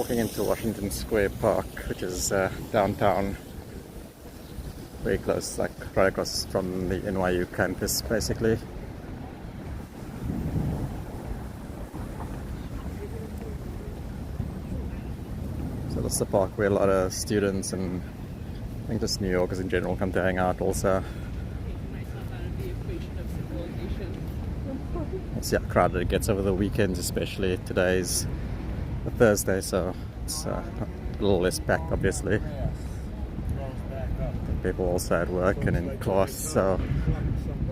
walking into Washington Square Park, which is downtown, very close, like right across from the NYU campus, basically. So this is the park where a lot of students and I think just New Yorkers in general come to hang out also. We'll see how crowded it gets over the weekends, especially today's a Thursday, so it's a little less packed, obviously. People also at work and in class, so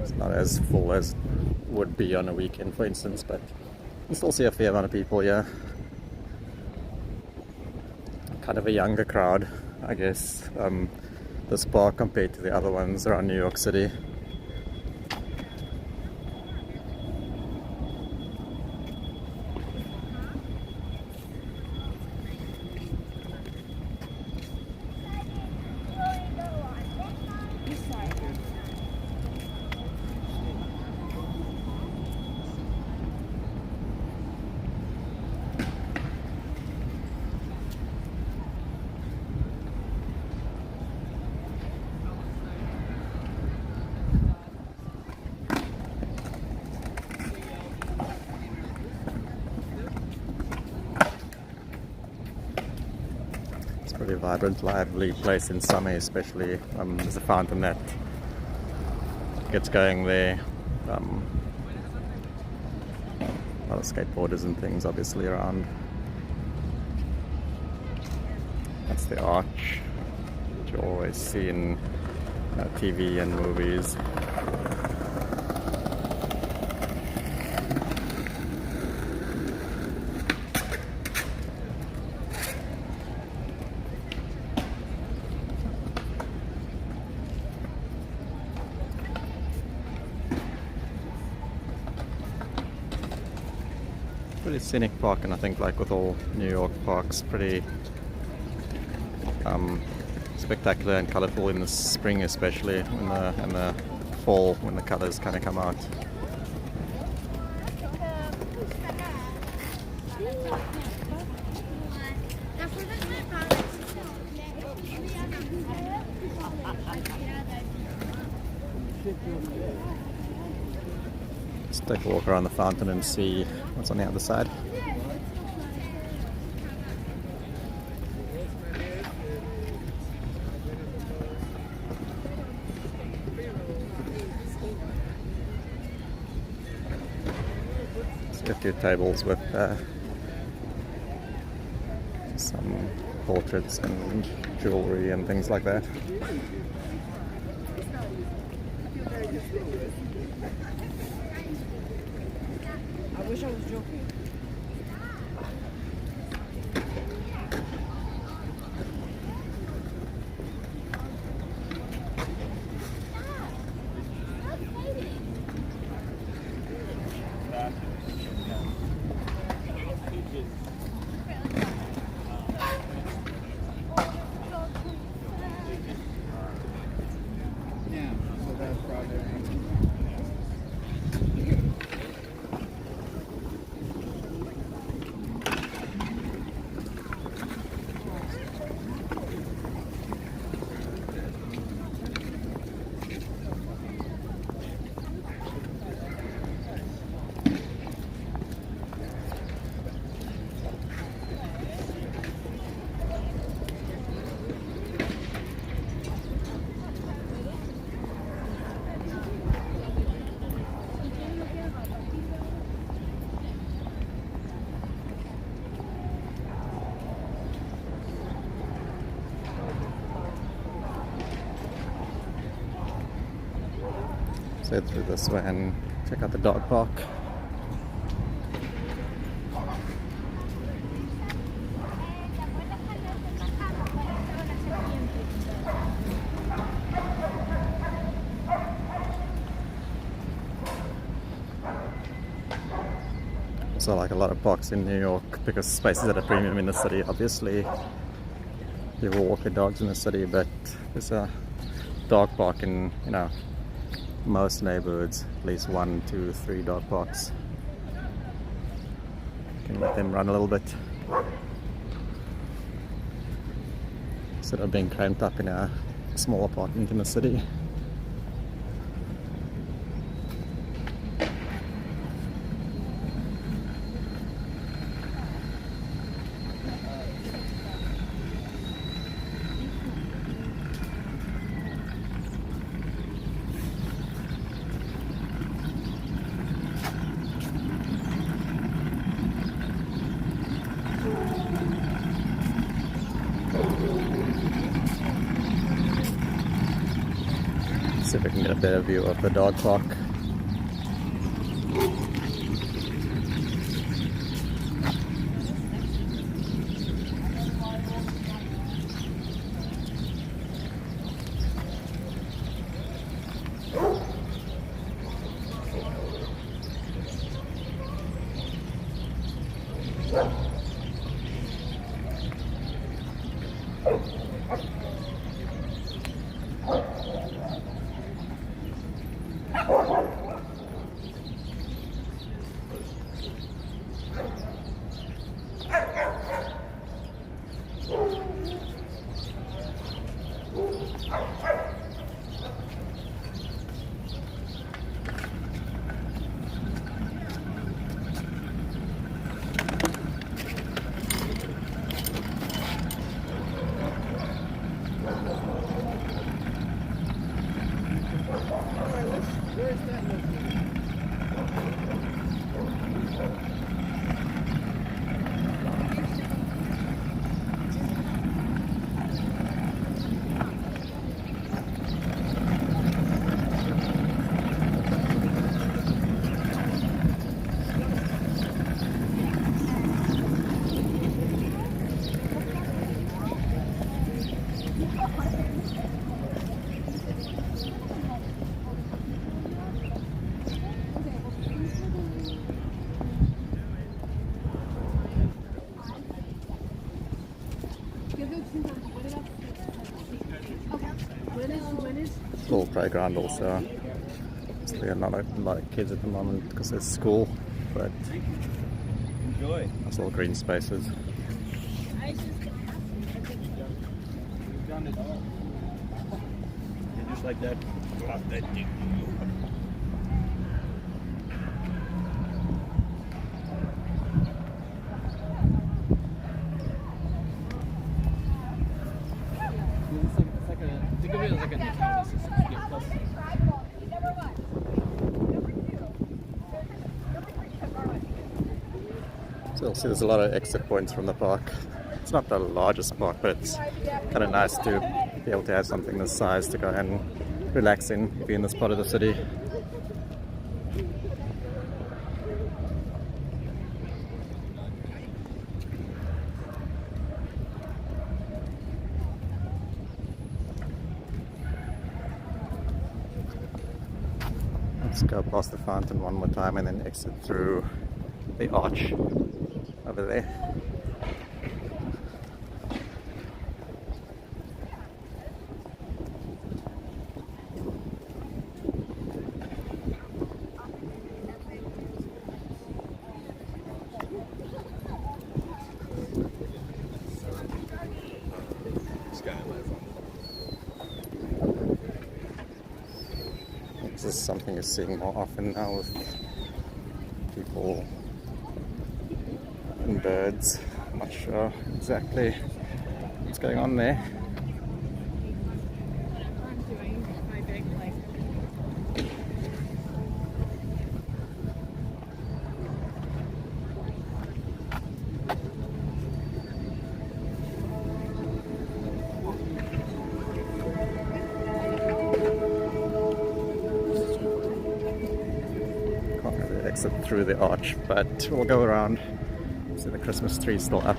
it's not as full as would be on a weekend, for instance, but you can still see a fair amount of people here. Kind of a younger crowd, I guess, this park compared to the other ones around New York City. Pretty vibrant, lively place in summer, especially. There's a fountain that gets going there. A lot of skateboarders and things obviously around. That's the arch, which you always see in TV and movies. Pretty scenic park, and I think, like with all New York parks, pretty spectacular and colourful in the spring, especially in the fall when the colours kind of come out. Let's take a walk around the fountain and see what's on the other side. See a few tables with some portraits and jewellery and things like that. I wish I was joking. Yeah, so that's probably Head through this way and check out the dog park. So like a lot of parks in New York, because space is at a premium in the city, obviously people walk their dogs in the city, but there's a dog park in, most neighborhoods, at least 1, 2, 3 dog parks. You can let them run a little bit. instead of being cramped up in a small apartment in the city. See if we can get a better view of the dog park. Where's that located? School playground also. Still got not a lot of kids at the moment because there's school, but Enjoy. it's all green spaces. You've done it all. And just like that, drop that thing. Think of it as like an account system. You get plus. So you'll see there's a lot of exit points from the park. It's not the largest park, but it's kind of nice to be able to have something this size to go and relax in if you're in this part of the city. Let's go past the fountain one more time and then exit through the arch over there. This is something you're seeing more often now with people and birds. I'm not sure exactly what's going on there. Can't really exit through the arch, but we'll go around. See the Christmas tree still up.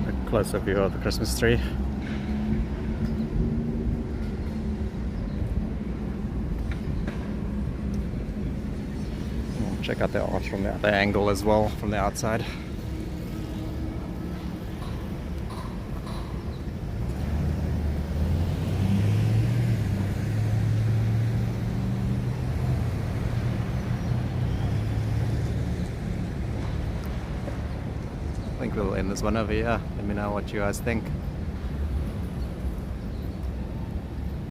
A closer view of the Christmas tree. Check out the arch from the other angle as well, from the outside. think we'll end this one over here. Let me know what you guys think.